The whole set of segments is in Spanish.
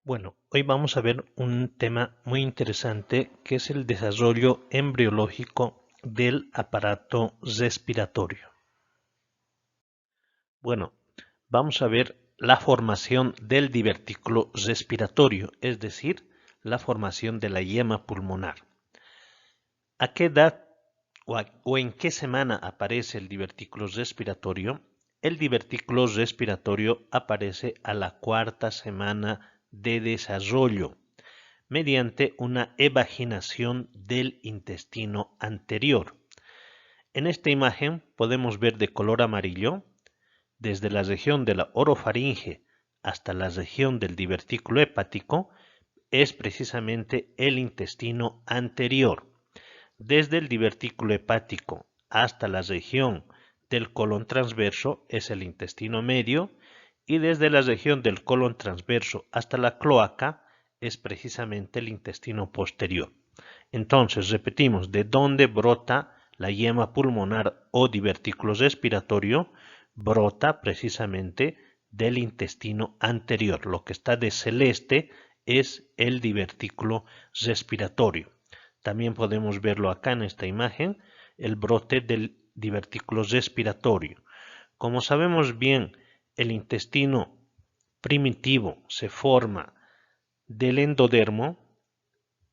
Bueno, hoy vamos a ver un tema muy interesante que es el desarrollo embriológico del aparato respiratorio. Bueno, vamos a ver la formación del divertículo respiratorio, es decir, la formación de la yema pulmonar. ¿A qué edad o en qué semana aparece el divertículo respiratorio? El divertículo respiratorio aparece a la cuarta semana de desarrollo, mediante una evaginación del intestino anterior. En esta imagen podemos ver de color amarillo, desde la región de la orofaringe hasta la región del divertículo hepático, es precisamente el intestino anterior. Desde el divertículo hepático hasta la región del colon transverso es el intestino medio, y desde la región del colon transverso hasta la cloaca es precisamente el intestino posterior. Entonces, repetimos, ¿de dónde brota la yema pulmonar o divertículo respiratorio? Brota precisamente del intestino anterior. Lo que está de celeste es el divertículo respiratorio. También podemos verlo acá en esta imagen, el brote del divertículo respiratorio. Como sabemos bien, el intestino primitivo se forma del endodermo,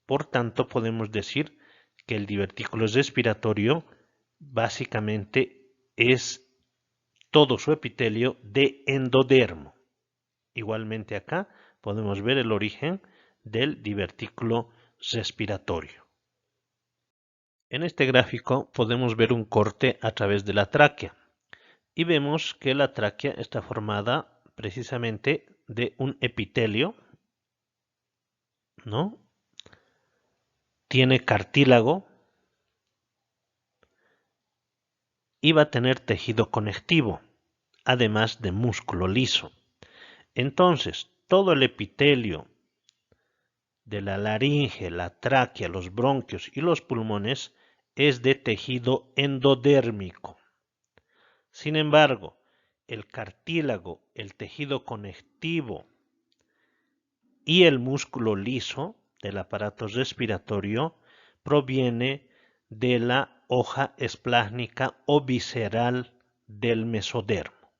por tanto podemos decir que el divertículo respiratorio básicamente es todo su epitelio de endodermo. Igualmente acá podemos ver el origen del divertículo respiratorio. En este gráfico podemos ver un corte a través de la tráquea y vemos que la tráquea está formada precisamente de un epitelio, ¿no? Tiene cartílago y va a tener tejido conectivo, además de músculo liso. Entonces, todo el epitelio de la laringe, la tráquea, los bronquios y los pulmones es de tejido endodérmico. Sin embargo, el cartílago, el tejido conectivo y el músculo liso del aparato respiratorio proviene de la hoja esplásnica o visceral del mesodermo.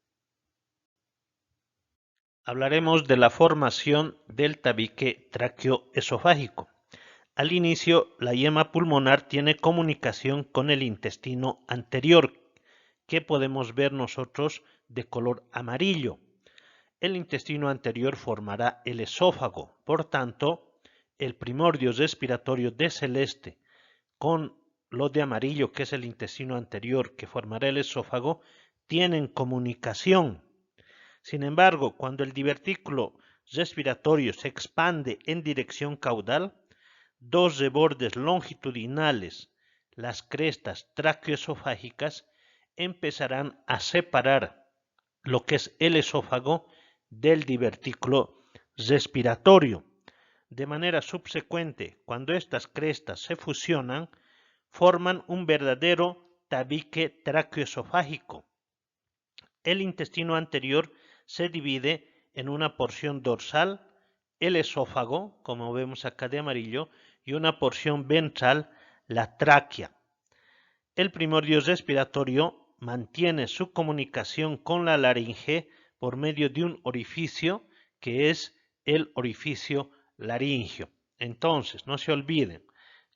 Hablaremos de la formación del tabique tráqueo-esofágico. Al inicio, la yema pulmonar tiene comunicación con el intestino anterior, que podemos ver nosotros de color amarillo. El intestino anterior formará el esófago, por tanto, el primordio respiratorio de celeste con lo de amarillo, que es el intestino anterior, que formará el esófago, tienen comunicación. Sin embargo, cuando el divertículo respiratorio se expande en dirección caudal, dos rebordes longitudinales, las crestas tráqueoesofágicas, empezarán a separar lo que es el esófago del divertículo respiratorio. De manera subsecuente, cuando estas crestas se fusionan, forman un verdadero tabique tráqueoesofágico. El intestino anterior se divide en una porción dorsal, el esófago, como vemos acá de amarillo, y una porción ventral, la tráquea. El primordio respiratorio mantiene su comunicación con la laringe por medio de un orificio que es el orificio laringio. Entonces, no se olviden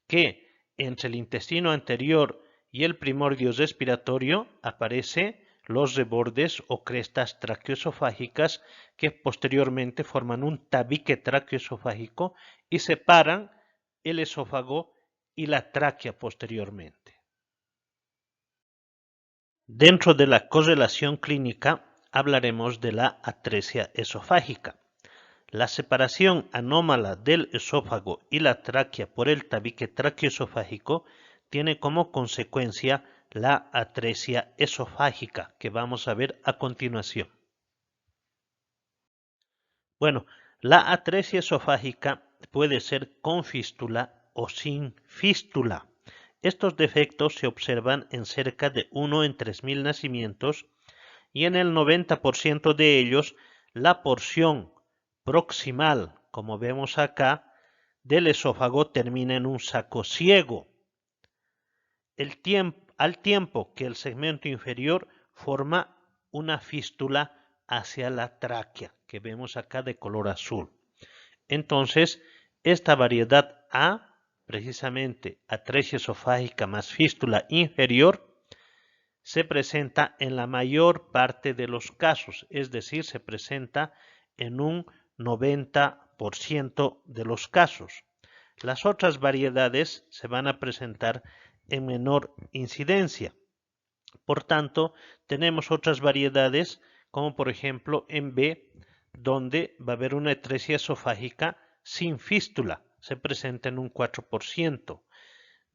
que entre el intestino anterior y el primordio respiratorio aparece los rebordes o crestas traqueoesofágicas que posteriormente forman un tabique traqueoesofágico y separan el esófago y la tráquea posteriormente. Dentro de la correlación clínica hablaremos de la atresia esofágica. La separación anómala del esófago y la tráquea por el tabique traqueoesofágico tiene como consecuencia la atresia esofágica, que vamos a ver a continuación. Bueno, la atresia esofágica puede ser con fístula o sin fístula. Estos defectos se observan en cerca de 1 en 3.000 nacimientos y en el 90% de ellos la porción proximal como vemos acá, del esófago termina en un saco ciego, al tiempo que el segmento inferior forma una fístula hacia la tráquea, que vemos acá de color azul. Entonces, esta variedad A, precisamente atresia esofágica más fístula inferior, se presenta en la mayor parte de los casos, es decir, se presenta en un 90% de los casos. Las otras variedades se van a presentar en menor incidencia. Por tanto, tenemos otras variedades, como por ejemplo en B, donde va a haber una atresia esofágica sin fístula, se presenta en un 4%.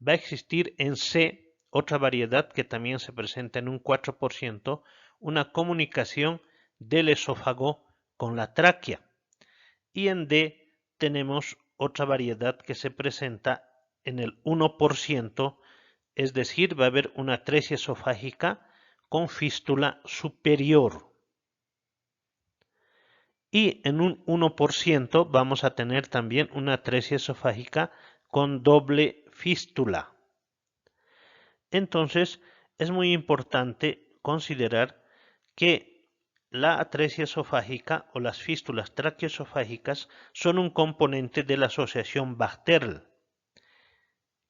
Va a existir en C otra variedad que también se presenta en un 4%, una comunicación del esófago con la tráquea. Y en D tenemos otra variedad que se presenta en el 1%, es decir, va a haber una atresia esofágica con fístula superior. Y en un 1% vamos a tener también una atresia esofágica con doble fístula. Entonces, es muy importante considerar que la atresia esofágica o las fístulas traqueoesofágicas son un componente de la asociación Bacterl,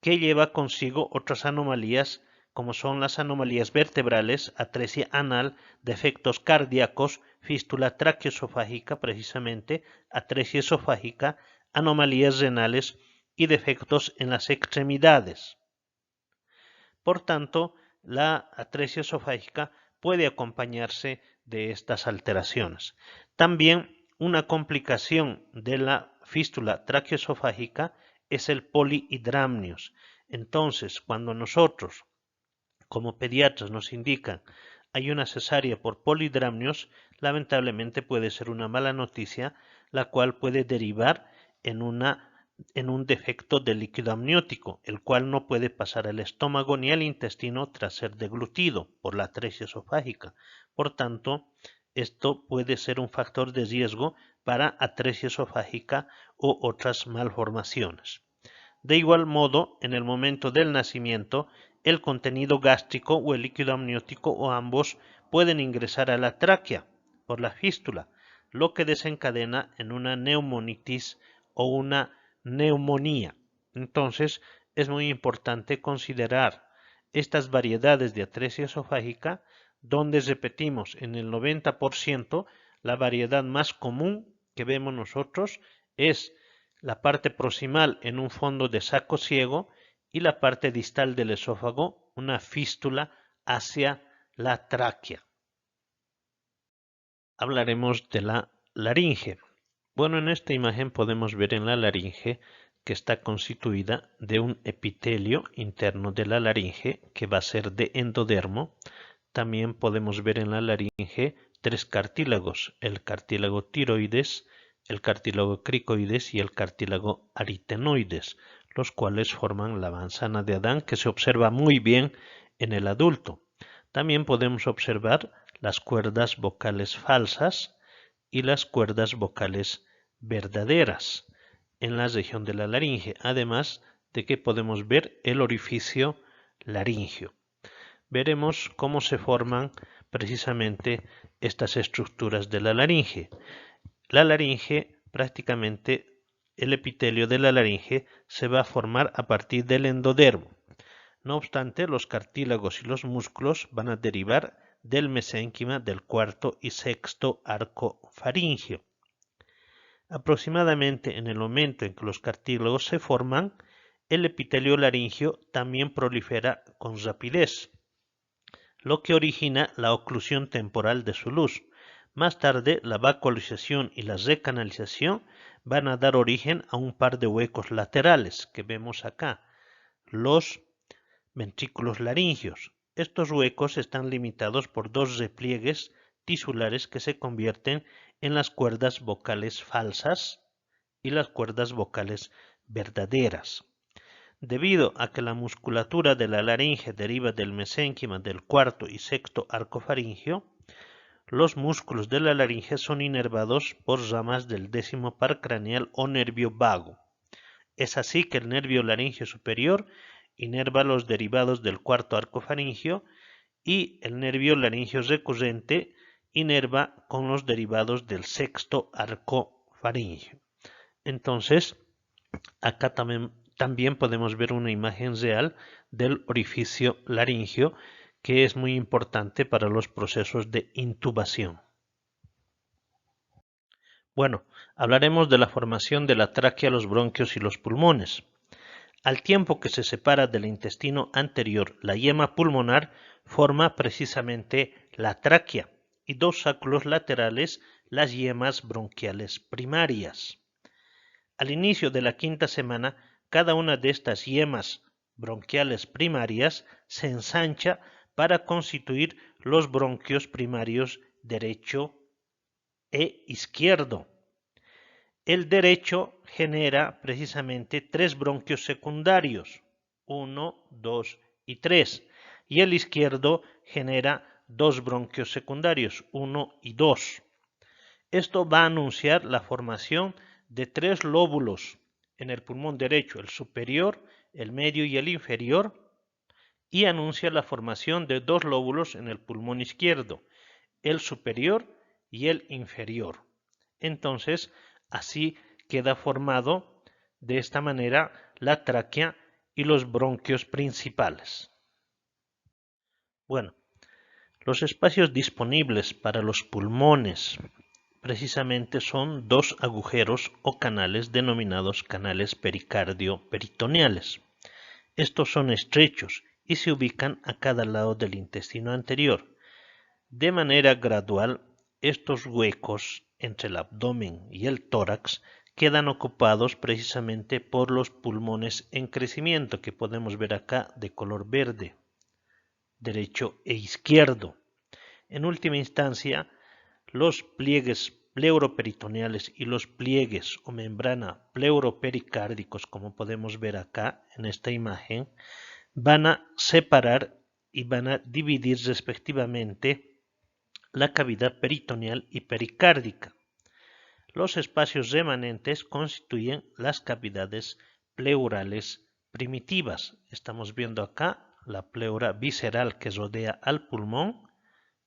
que lleva consigo otras anomalías como son las anomalías vertebrales, atresia anal, defectos cardíacos, fístula traqueoesofágica precisamente, atresia esofágica, anomalías renales y defectos en las extremidades. Por tanto, la atresia esofágica puede acompañarse de estas alteraciones. También una complicación de la fístula traqueoesofágica es el polihidramnios. Entonces, cuando nosotros, como pediatras, nos indican hay una cesárea por polihidramnios, lamentablemente puede ser una mala noticia, la cual puede derivar en un defecto del líquido amniótico, el cual no puede pasar al estómago ni al intestino tras ser deglutido por la atresia esofágica. Por tanto, esto puede ser un factor de riesgo para atresia esofágica u otras malformaciones. De igual modo, en el momento del nacimiento, el contenido gástrico o el líquido amniótico o ambos pueden ingresar a la tráquea por la fístula, lo que desencadena en una neumonitis o una neumonía. Entonces, es muy importante considerar estas variedades de atresia esofágica, donde repetimos en el 90%, la variedad más común que vemos nosotros es la parte proximal en un fondo de saco ciego y la parte distal del esófago, una fístula hacia la tráquea. Hablaremos de la laringe. Bueno, en esta imagen podemos ver en la laringe que está constituida de un epitelio interno de la laringe que va a ser de endodermo. También podemos ver en la laringe tres cartílagos, el cartílago tiroides, el cartílago cricoides y el cartílago aritenoides, los cuales forman la manzana de Adán que se observa muy bien en el adulto. También podemos observar las cuerdas vocales falsas y las cuerdas vocales verdaderas en la región de la laringe, además de que podemos ver el orificio laringio. Veremos cómo se forman precisamente estas estructuras de la laringe. La laringe, prácticamente el epitelio de la laringe se va a formar a partir del endodermo. No obstante, los cartílagos y los músculos van a derivar del mesénquima del cuarto y sexto arco faríngeo. Aproximadamente en el momento en que los cartílagos se forman, el epitelio laringio también prolifera con rapidez, lo que origina la oclusión temporal de su luz. Más tarde, la vacuolización y la recanalización van a dar origen a un par de huecos laterales que vemos acá, los ventrículos laringios. Estos huecos están limitados por dos repliegues tisulares que se convierten en las cuerdas vocales falsas y las cuerdas vocales verdaderas. Debido a que la musculatura de la laringe deriva del mesénquima del cuarto y sexto arco faríngeo, los músculos de la laringe son inervados por ramas del décimo par craneal o nervio vago. Es así que el nervio laringio superior inerva los derivados del cuarto arco faringio y el nervio laringio recurrente inerva con los derivados del sexto arco faringio. Entonces, acá también podemos ver una imagen real del orificio laringio, que es muy importante para los procesos de intubación. Bueno, hablaremos de la formación de la tráquea, los bronquios y los pulmones. Al tiempo que se separa del intestino anterior, la yema pulmonar forma precisamente la tráquea y dos sacos laterales, las yemas bronquiales primarias. Al inicio de la quinta semana, cada una de estas yemas bronquiales primarias se ensancha para constituir los bronquios primarios derecho e izquierdo. El derecho genera precisamente 3 bronquios secundarios, 1, 2 y 3, y el izquierdo genera 2 bronquios secundarios, 1 y 2. Esto va a anunciar la formación de 3 lóbulos en el pulmón derecho, el superior, el medio y el inferior, y anuncia la formación de 2 lóbulos en el pulmón izquierdo, el superior y el inferior. Entonces, así queda formado de esta manera la tráquea y los bronquios principales. Bueno, los espacios disponibles para los pulmones precisamente son 2 agujeros o canales denominados canales pericardio-peritoneales. Estos son estrechos y se ubican a cada lado del intestino anterior. De manera gradual, estos huecos entre el abdomen y el tórax quedan ocupados precisamente por los pulmones en crecimiento, que podemos ver acá de color verde, derecho e izquierdo. En última instancia, los pliegues pleuroperitoneales y los pliegues o membrana pleuropericárdicos, como podemos ver acá en esta imagen, van a separar y van a dividir respectivamente la cavidad peritoneal y pericárdica. Los espacios remanentes constituyen las cavidades pleurales primitivas. Estamos viendo acá la pleura visceral que rodea al pulmón,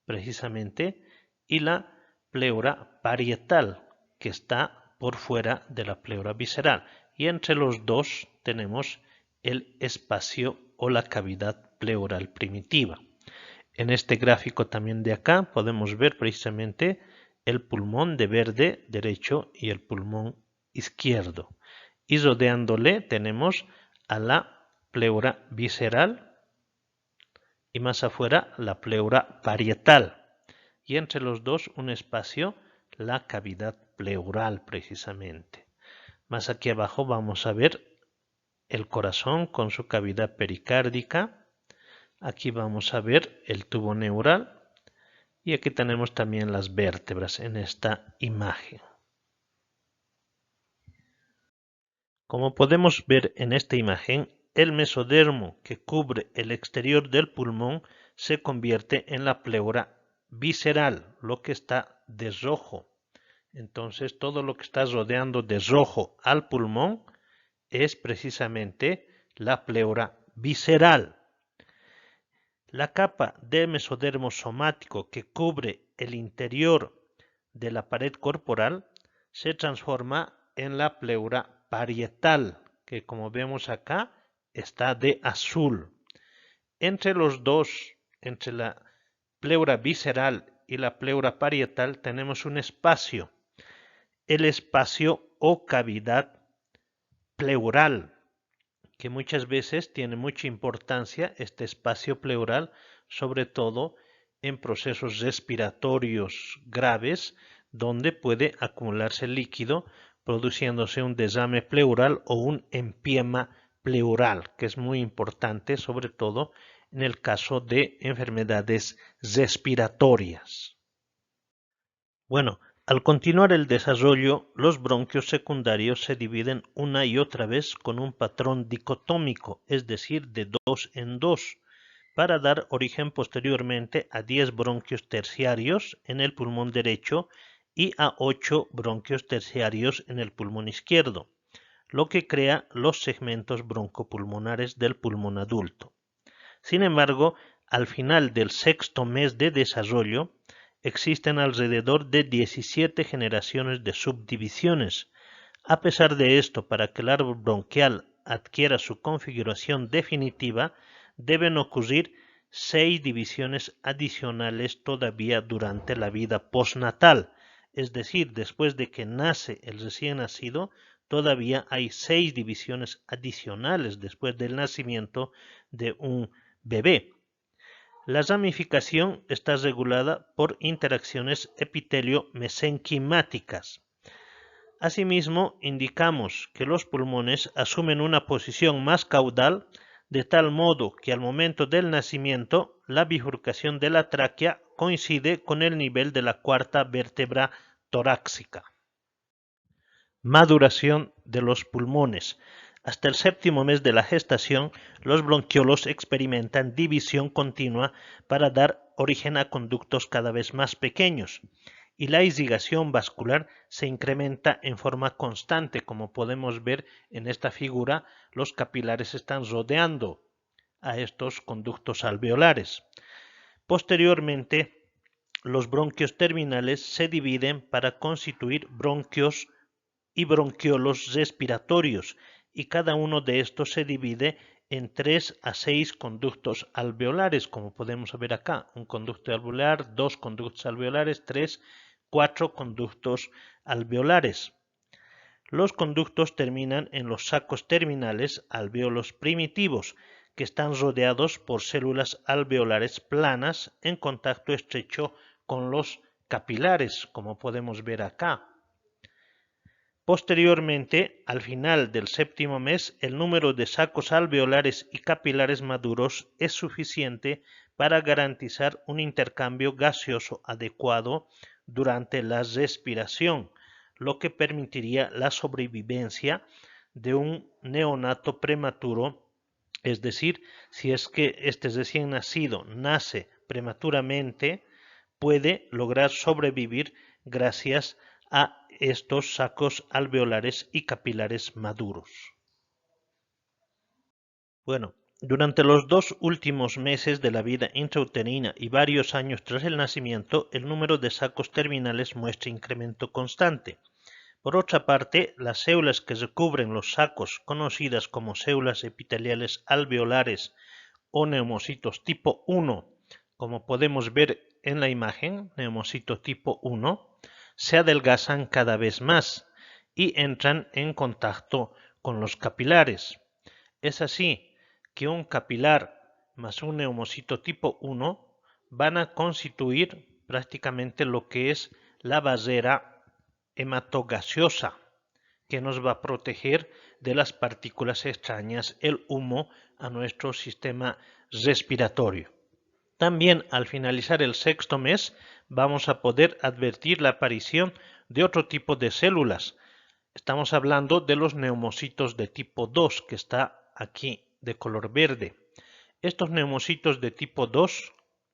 precisamente, y la pleura parietal que está por fuera de la pleura visceral. Y entre los dos tenemos el espacio o la cavidad pleural primitiva. En este gráfico también de acá podemos ver precisamente el pulmón de verde derecho y el pulmón izquierdo. Y rodeándole tenemos a la pleura visceral y más afuera la pleura parietal. Y entre los dos un espacio, la cavidad pleural precisamente. Más aquí abajo vamos a ver el corazón con su cavidad pericárdica. Aquí vamos a ver el tubo neural y aquí tenemos también las vértebras en esta imagen. Como podemos ver en esta imagen, el mesodermo que cubre el exterior del pulmón se convierte en la pleura visceral, lo que está de rojo. Entonces todo lo que está rodeando de rojo al pulmón es precisamente la pleura visceral. La capa de mesodermo somático que cubre el interior de la pared corporal se transforma en la pleura parietal, que como vemos acá está de azul. Entre los dos, entre la pleura visceral y la pleura parietal, tenemos un espacio, el espacio o cavidad pleural, que muchas veces tiene mucha importancia este espacio pleural, sobre todo en procesos respiratorios graves, donde puede acumularse líquido, produciéndose un desame pleural o un empiema pleural, que es muy importante, sobre todo en el caso de enfermedades respiratorias. Bueno, al continuar el desarrollo, los bronquios secundarios se dividen una y otra vez con un patrón dicotómico, es decir, de 2 en 2, para dar origen posteriormente a 10 bronquios terciarios en el pulmón derecho y a 8 bronquios terciarios en el pulmón izquierdo, lo que crea los segmentos broncopulmonares del pulmón adulto. Sin embargo, al final del sexto mes de desarrollo, existen alrededor de 17 generaciones de subdivisiones. A pesar de esto, para que el árbol bronquial adquiera su configuración definitiva, deben ocurrir 6 divisiones adicionales todavía durante la vida postnatal, es decir, después de que nace el recién nacido, todavía hay 6 divisiones adicionales después del nacimiento de un bebé. La ramificación está regulada por interacciones epitelio-mesenquimáticas. Asimismo, indicamos que los pulmones asumen una posición más caudal, de tal modo que al momento del nacimiento la bifurcación de la tráquea coincide con el nivel de la cuarta vértebra torácica. Maduración de los pulmones. Hasta el séptimo mes de la gestación, los bronquiolos experimentan división continua para dar origen a conductos cada vez más pequeños, y la irrigación vascular se incrementa en forma constante. Como podemos ver en esta figura, los capilares están rodeando a estos conductos alveolares. Posteriormente, los bronquios terminales se dividen para constituir bronquios y bronquiolos respiratorios, y cada uno de estos se divide en 3 a 6 conductos alveolares, como podemos ver acá, un conducto alveolar, 2 conductos alveolares, 3, 4 conductos alveolares. Los conductos terminan en los sacos terminales, alvéolos primitivos, que están rodeados por células alveolares planas en contacto estrecho con los capilares, como podemos ver acá. Posteriormente, al final del séptimo mes, el número de sacos alveolares y capilares maduros es suficiente para garantizar un intercambio gaseoso adecuado durante la respiración, lo que permitiría la sobrevivencia de un neonato prematuro, es decir, si es que este recién nacido nace prematuramente, puede lograr sobrevivir gracias a estos sacos alveolares y capilares maduros. Bueno, durante los 2 últimos meses de la vida intrauterina y varios años tras el nacimiento, el número de sacos terminales muestra incremento constante. Por otra parte, las células que recubren los sacos, conocidas como células epiteliales alveolares o neumocitos tipo 1, como podemos ver en la imagen, neumocito tipo 1, se adelgazan cada vez más y entran en contacto con los capilares. Es así que un capilar más un neumocito tipo 1 van a constituir prácticamente lo que es la barrera hematogaseosa, que nos va a proteger de las partículas extrañas, el humo, a nuestro sistema respiratorio. También al finalizar el sexto mes vamos a poder advertir la aparición de otro tipo de células. Estamos hablando de los neumocitos de tipo 2, que está aquí de color verde. Estos neumocitos de tipo 2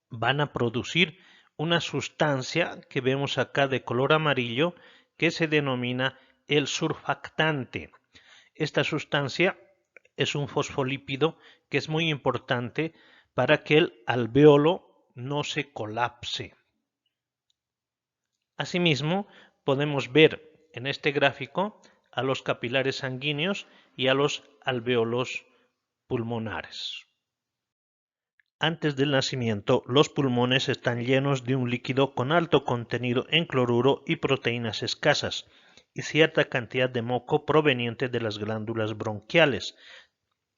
van a producir una sustancia que vemos acá de color amarillo, que se denomina el surfactante. Esta sustancia es un fosfolípido que es muy importante para que el alvéolo no se colapse. Asimismo, podemos ver en este gráfico a los capilares sanguíneos y a los alvéolos pulmonares. Antes del nacimiento, los pulmones están llenos de un líquido con alto contenido en cloruro y proteínas escasas, y cierta cantidad de moco proveniente de las glándulas bronquiales.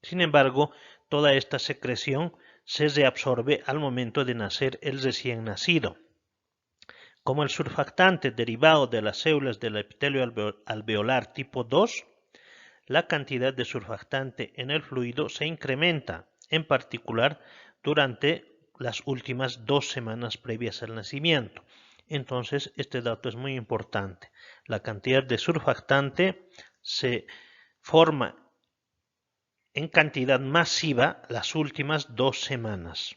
Sin embargo, toda esta secreción se reabsorbe al momento de nacer el recién nacido. Como el surfactante derivado de las células del epitelio alveolar tipo 2, la cantidad de surfactante en el fluido se incrementa, en particular durante las últimas 2 semanas previas al nacimiento. Entonces, este dato es muy importante. La cantidad de surfactante se forma en cantidad masiva las últimas 2 semanas.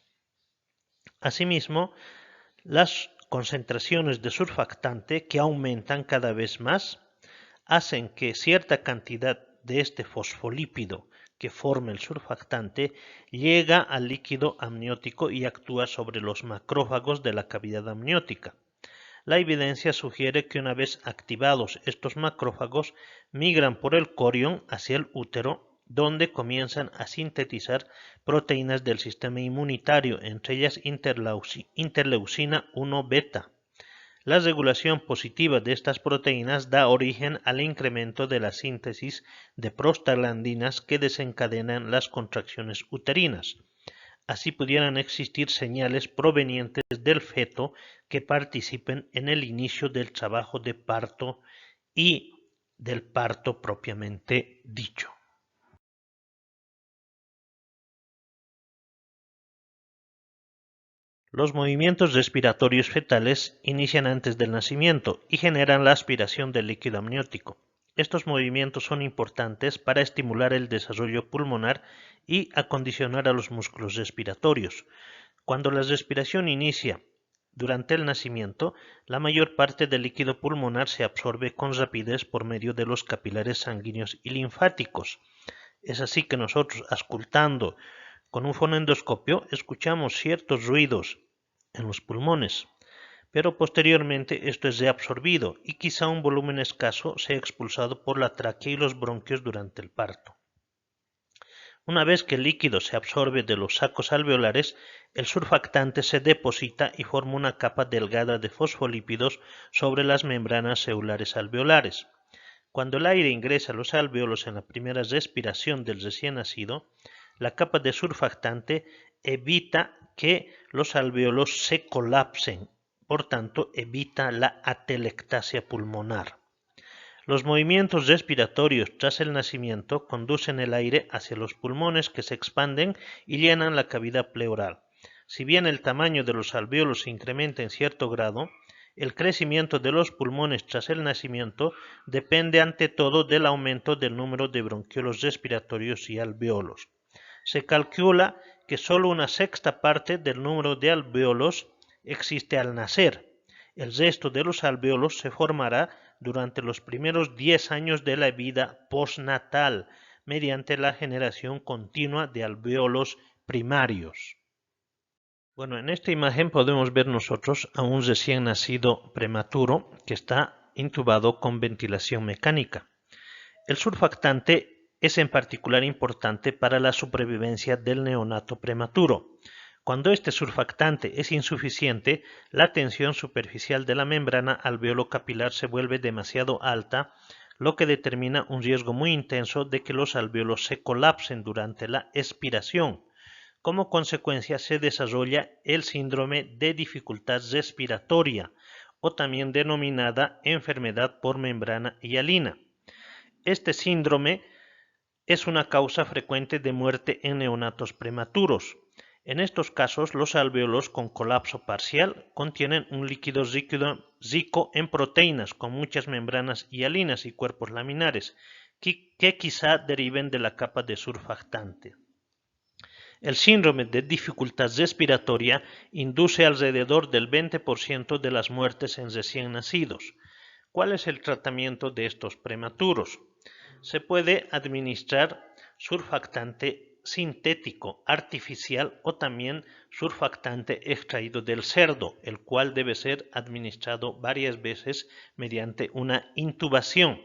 Asimismo, las concentraciones de surfactante que aumentan cada vez más hacen que cierta cantidad de este fosfolípido que forma el surfactante llega al líquido amniótico y actúa sobre los macrófagos de la cavidad amniótica. La evidencia sugiere que una vez activados estos macrófagos migran por el corión hacia el útero, donde comienzan a sintetizar proteínas del sistema inmunitario, entre ellas interleucina 1 beta. La regulación positiva de estas proteínas da origen al incremento de la síntesis de prostaglandinas que desencadenan las contracciones uterinas. Así pudieran existir señales provenientes del feto que participen en el inicio del trabajo de parto y del parto propiamente dicho. Los movimientos respiratorios fetales inician antes del nacimiento y generan la aspiración del líquido amniótico. Estos movimientos son importantes para estimular el desarrollo pulmonar y acondicionar a los músculos respiratorios. Cuando la respiración inicia durante el nacimiento, la mayor parte del líquido pulmonar se absorbe con rapidez por medio de los capilares sanguíneos y linfáticos. Es así que nosotros, auscultando con un fonoendoscopio, escuchamos ciertos ruidos en los pulmones, pero posteriormente esto es reabsorbido y quizá un volumen escaso sea expulsado por la tráquea y los bronquios durante el parto. Una vez que el líquido se absorbe de los sacos alveolares, el surfactante se deposita y forma una capa delgada de fosfolípidos sobre las membranas celulares alveolares. Cuando el aire ingresa a los alvéolos en la primera respiración del recién nacido, la capa de surfactante evita que los alvéolos se colapsen, por tanto evita la atelectasia pulmonar. Los movimientos respiratorios tras el nacimiento conducen el aire hacia los pulmones que se expanden y llenan la cavidad pleural. Si bien el tamaño de los alvéolos se incrementa en cierto grado, el crecimiento de los pulmones tras el nacimiento depende ante todo del aumento del número de bronquiolos respiratorios y alvéolos. Se calcula que solo una sexta parte del número de alvéolos existe al nacer. El resto de los alvéolos se formará durante los primeros 10 años de la vida postnatal mediante la generación continua de alvéolos primarios. Bueno, en esta imagen podemos ver nosotros a un recién nacido prematuro que está intubado con ventilación mecánica. El surfactante es en particular importante para la supervivencia del neonato prematuro. Cuando este surfactante es insuficiente, la tensión superficial de la membrana alveolo-capilar se vuelve demasiado alta, lo que determina un riesgo muy intenso de que los alvéolos se colapsen durante la expiración. Como consecuencia se desarrolla el síndrome de dificultad respiratoria, o también denominada enfermedad por membrana hialina. Este síndrome es una causa frecuente de muerte en neonatos prematuros. En estos casos, los alvéolos con colapso parcial contienen un líquido rico en proteínas con muchas membranas hialinas y cuerpos laminares, que quizá deriven de la capa de surfactante. El síndrome de dificultad respiratoria induce alrededor del 20% de las muertes en recién nacidos. ¿Cuál es el tratamiento de estos prematuros? Se puede administrar surfactante sintético, artificial o también surfactante extraído del cerdo, el cual debe ser administrado varias veces mediante una intubación.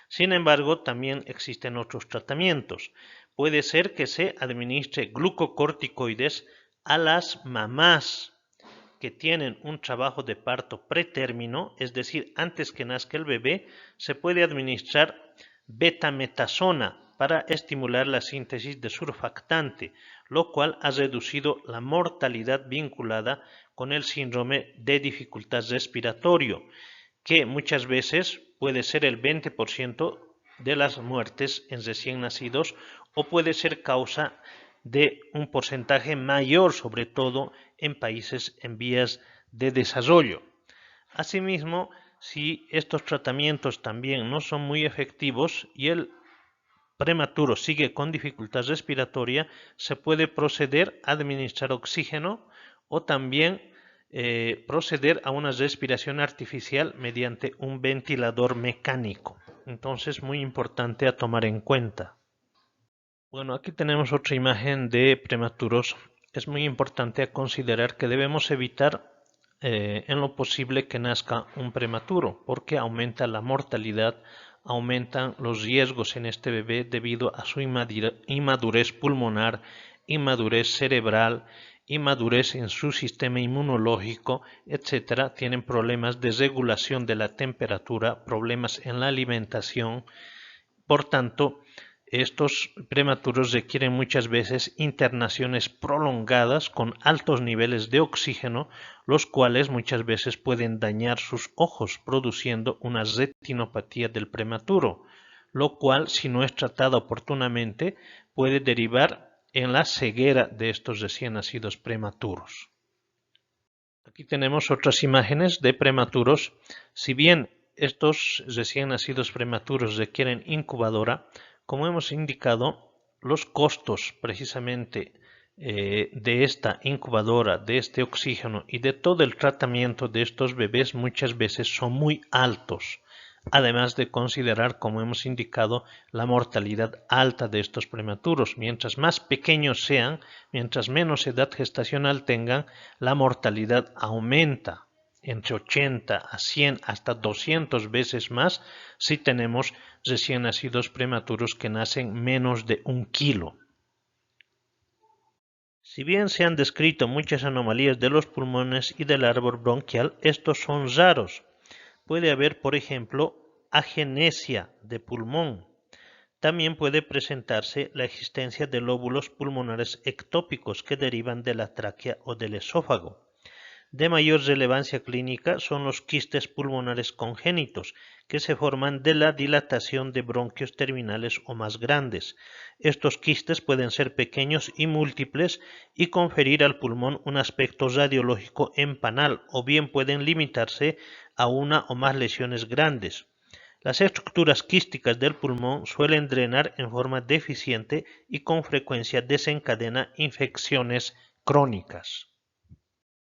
Sin embargo, también existen otros tratamientos. Puede ser que se administre glucocorticoides a las mamás que tienen un trabajo de parto pretérmino, es decir, antes que nazca el bebé, se puede administrar betametasona para estimular la síntesis de surfactante, lo cual ha reducido la mortalidad vinculada con el síndrome de dificultad respiratorio, que muchas veces puede ser el 20% de las muertes en recién nacidos o puede ser causa de un porcentaje mayor, sobre todo en países en vías de desarrollo. Asimismo, si estos tratamientos también no son muy efectivos y el prematuro sigue con dificultad respiratoria, se puede proceder a administrar oxígeno o también proceder a una respiración artificial mediante un ventilador mecánico. Entonces, muy importante a tomar en cuenta. Bueno, aquí tenemos otra imagen de prematuros. Es muy importante a considerar que debemos evitar en lo posible que nazca un prematuro, porque aumenta la mortalidad, aumentan los riesgos en este bebé debido a su inmadurez pulmonar, inmadurez cerebral, inmadurez en su sistema inmunológico, etc. Tienen problemas de regulación de la temperatura, problemas en la alimentación. Por tanto, estos prematuros requieren muchas veces internaciones prolongadas con altos niveles de oxígeno, los cuales muchas veces pueden dañar sus ojos, produciendo una retinopatía del prematuro, lo cual, si no es tratado oportunamente, puede derivar en la ceguera de estos recién nacidos prematuros. Aquí tenemos otras imágenes de prematuros. Si bien estos recién nacidos prematuros requieren incubadora, como hemos indicado, los costos precisamente de esta incubadora, de este oxígeno y de todo el tratamiento de estos bebés muchas veces son muy altos. Además de considerar, como hemos indicado, la mortalidad alta de estos prematuros. Mientras más pequeños sean, mientras menos edad gestacional tengan, la mortalidad aumenta entre 80 a 100 hasta 200 veces más si tenemos recién nacidos prematuros que nacen menos de 1 kilo. Si bien se han descrito muchas anomalías de los pulmones y del árbol bronquial, estos son raros. Puede haber, por ejemplo, agenesia de pulmón. También puede presentarse la existencia de lóbulos pulmonares ectópicos que derivan de la tráquea o del esófago. De mayor relevancia clínica son los quistes pulmonares congénitos, que se forman de la dilatación de bronquios terminales o más grandes. Estos quistes pueden ser pequeños y múltiples y conferir al pulmón un aspecto radiológico empanal, o bien pueden limitarse a una o más lesiones grandes. Las estructuras quísticas del pulmón suelen drenar en forma deficiente y con frecuencia desencadena infecciones crónicas.